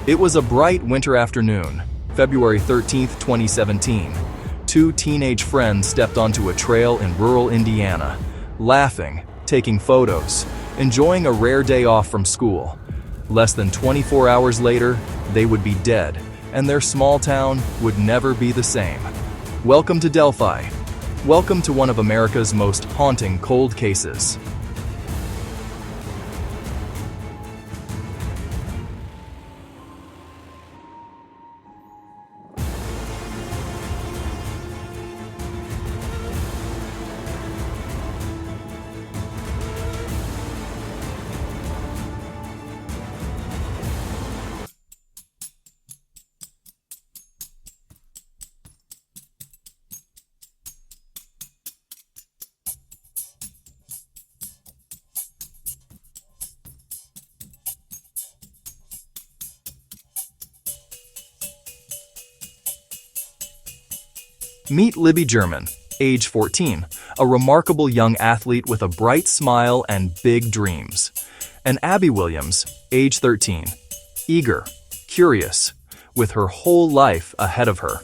It was a bright winter afternoon, February 13, 2017. Two teenage friends stepped onto a trail in rural Indiana, laughing, taking photos, enjoying a rare day off from school. Less than 24 hours later, they would be dead, and their small town would never be the same. Welcome to Delphi. Welcome to one of America's most haunting cold cases. Meet Libby German, age 14, a remarkable young athlete with a bright smile and big dreams. And Abby Williams, age 13, eager, curious, with her whole life ahead of her.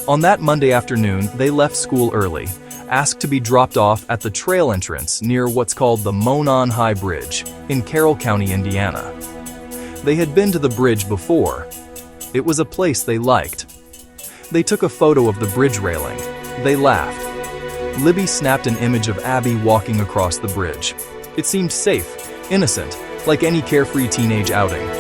On that Monday afternoon, they left school early, asked to be dropped off at the trail entrance near what's called the Monon High Bridge in Carroll County, Indiana. They had been to the bridge before. It was a place they liked. They took a photo of the bridge railing. They laughed. Libby snapped an image of Abby walking across the bridge. It seemed safe, innocent, like any carefree teenage outing.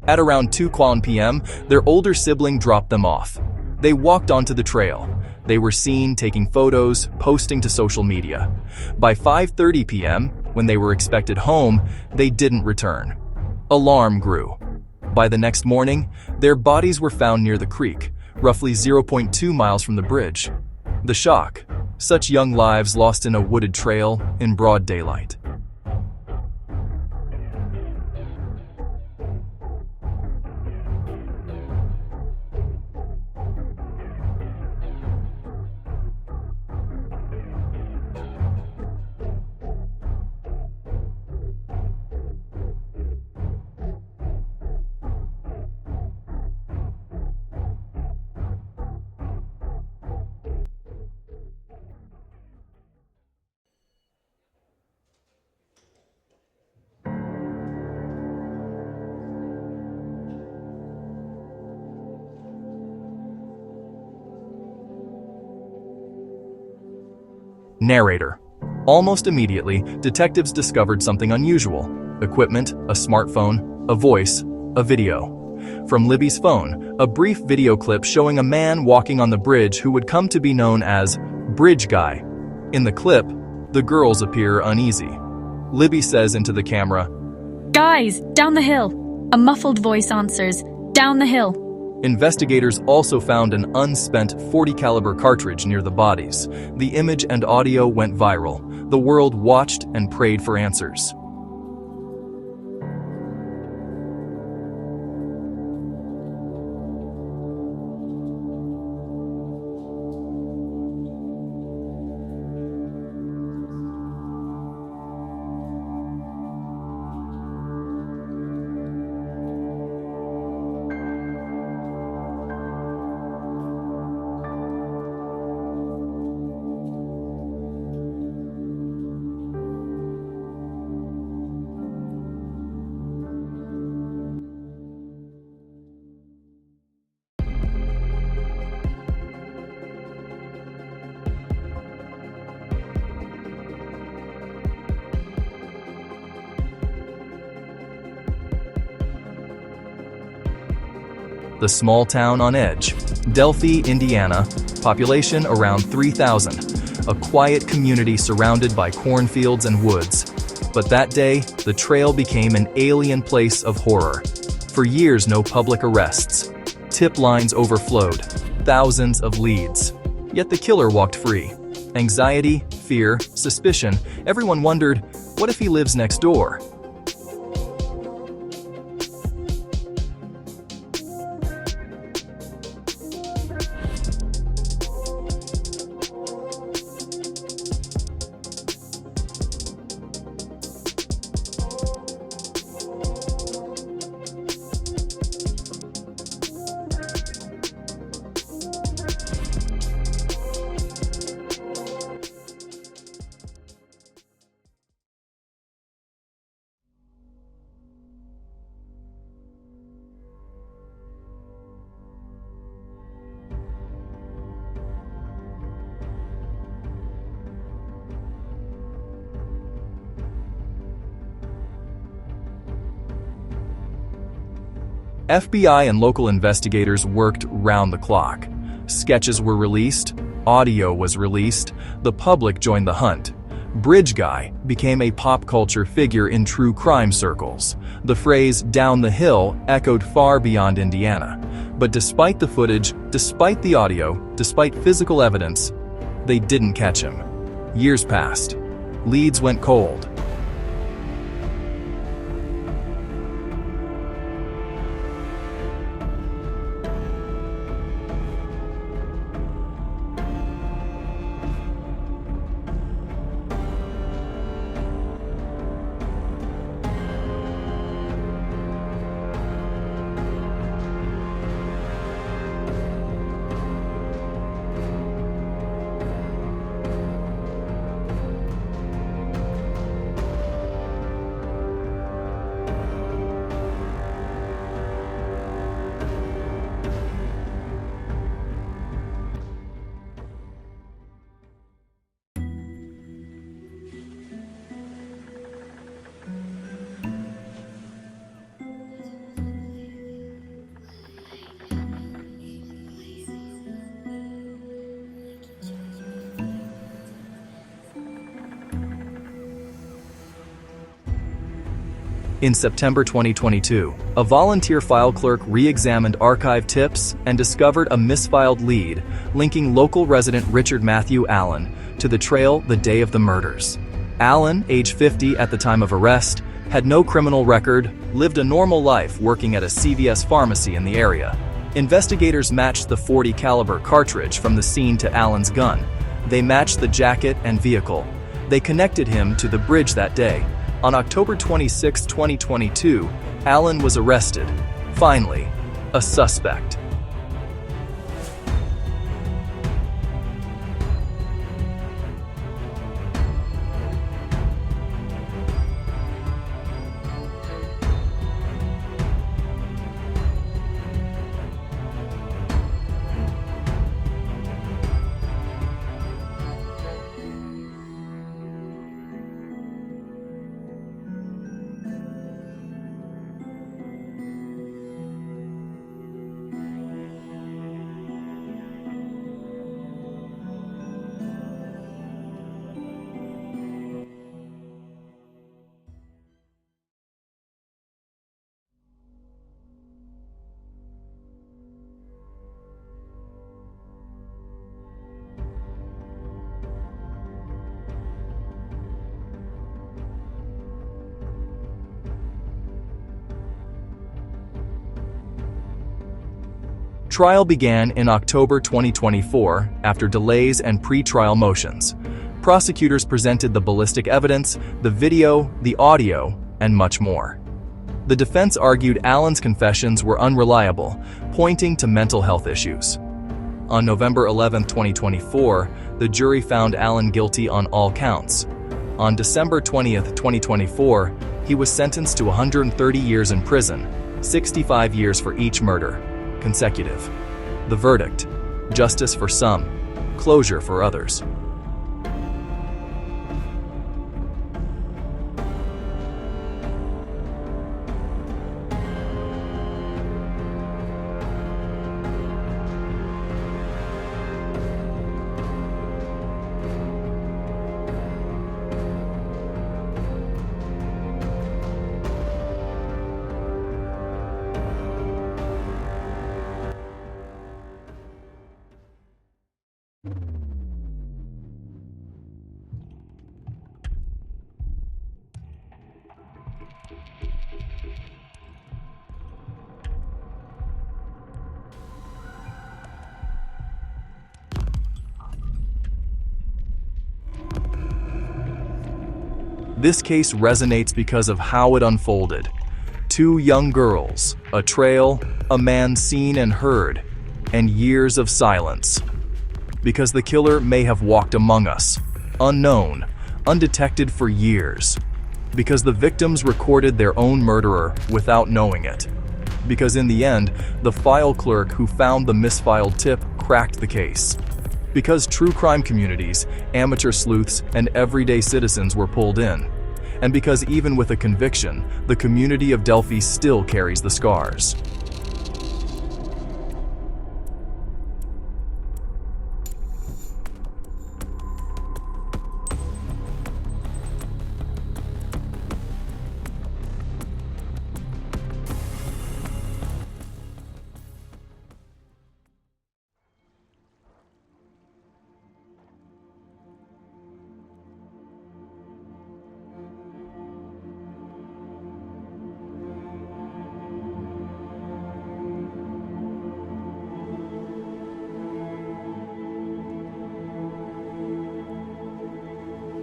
At around 2 p.m., their older sibling dropped them off. They walked onto the trail. They were seen taking photos, posting to social media. By 5:30 p.m., when they were expected home, they didn't return. Alarm grew. By the next morning, their bodies were found near the creek, roughly 0.2 miles from the bridge. The shock. Such young lives lost in a wooded trail in broad daylight. Narrator. Almost immediately, detectives discovered something unusual. Equipment, a smartphone, a voice, a video. From Libby's phone, a brief video clip showing a man walking on the bridge who would come to be known as Bridge Guy. In the clip, the girls appear uneasy. Libby says into the camera, "Guys, down the hill." A muffled voice answers, "Down the hill." Investigators also found an unspent .40 caliber cartridge near the bodies. The image and audio went viral. The world watched and prayed for answers. the small town on edge. Delphi, Indiana, population around 3,000, a quiet community surrounded by cornfields and woods. But that day, the trail became an alien place of horror. For years, no public arrests. Tip lines overflowed, thousands of leads. Yet the killer walked free. Anxiety, fear, suspicion, everyone wondered, what if he lives next door? FBI and local investigators worked round the clock. Sketches were released, audio was released, the public joined the hunt. Bridge Guy became a pop culture figure in true crime circles. The phrase "down the hill" echoed far beyond Indiana. But despite the footage, despite the audio, despite physical evidence, they didn't catch him. Years passed. Leads went cold. In September 2022, a volunteer file clerk re-examined archive tips and discovered a misfiled lead linking local resident Richard Matthew Allen to the trail the day of the murders. Allen, age 50 at the time of arrest, had no criminal record, lived a normal life working at a CVS pharmacy in the area. Investigators matched the .40 caliber cartridge from the scene to Allen's gun. They matched the jacket and vehicle. They connected him to the bridge that day. On October 26, 2022, Allen was arrested. Finally, a suspect. Trial began in October 2024 after delays and pre-trial motions. Prosecutors presented the ballistic evidence, the video, the audio, and much more. The defense argued Allen's confessions were unreliable, pointing to mental health issues. On November 11, 2024, the jury found Allen guilty on all counts. On December 20, 2024, he was sentenced to 130 years in prison, 65 years for each murder. Consecutive. The verdict: justice for some, closure for others. This case resonates because of how it unfolded. Two young girls, a trail, a man seen and heard, and years of silence. Because the killer may have walked among us, unknown, undetected for years. Because the victims recorded their own murderer without knowing it. Because in the end, the file clerk who found the misfiled tip cracked the case. Because true crime communities, amateur sleuths, and everyday citizens were pulled in. And because even with a conviction, the community of Delphi still carries the scars.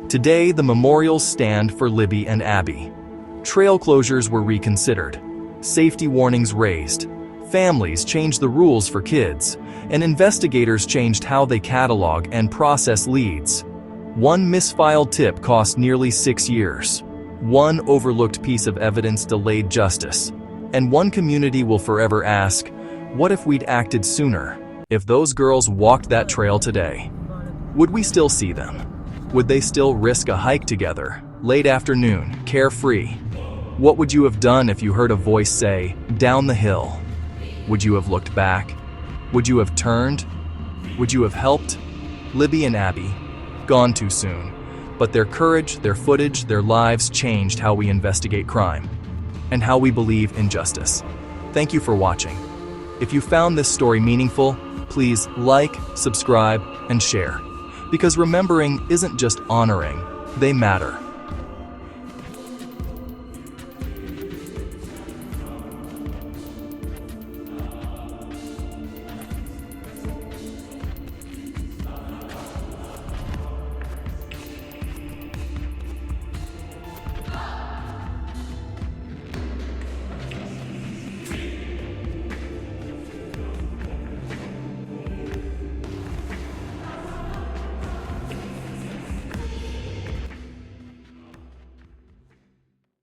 Today, the memorials stand for Libby and Abby. Trail closures were reconsidered, safety warnings raised, families changed the rules for kids, and investigators changed how they catalog and process leads. One misfiled tip cost nearly 6 years. One overlooked piece of evidence delayed justice. And one community will forever ask, what if we'd acted sooner? If those girls walked that trail today, would we still see them? Would they still risk a hike together, late afternoon, carefree? What would you have done if you heard a voice say, "Down the hill"? Would you have looked back? Would you have turned? Would you have helped? Libby and Abby, gone too soon. But their courage, their footage, their lives changed how we investigate crime and how we believe in justice. Thank you for watching. If you found this story meaningful, please like, subscribe, and share. Because remembering isn't just honoring, they matter.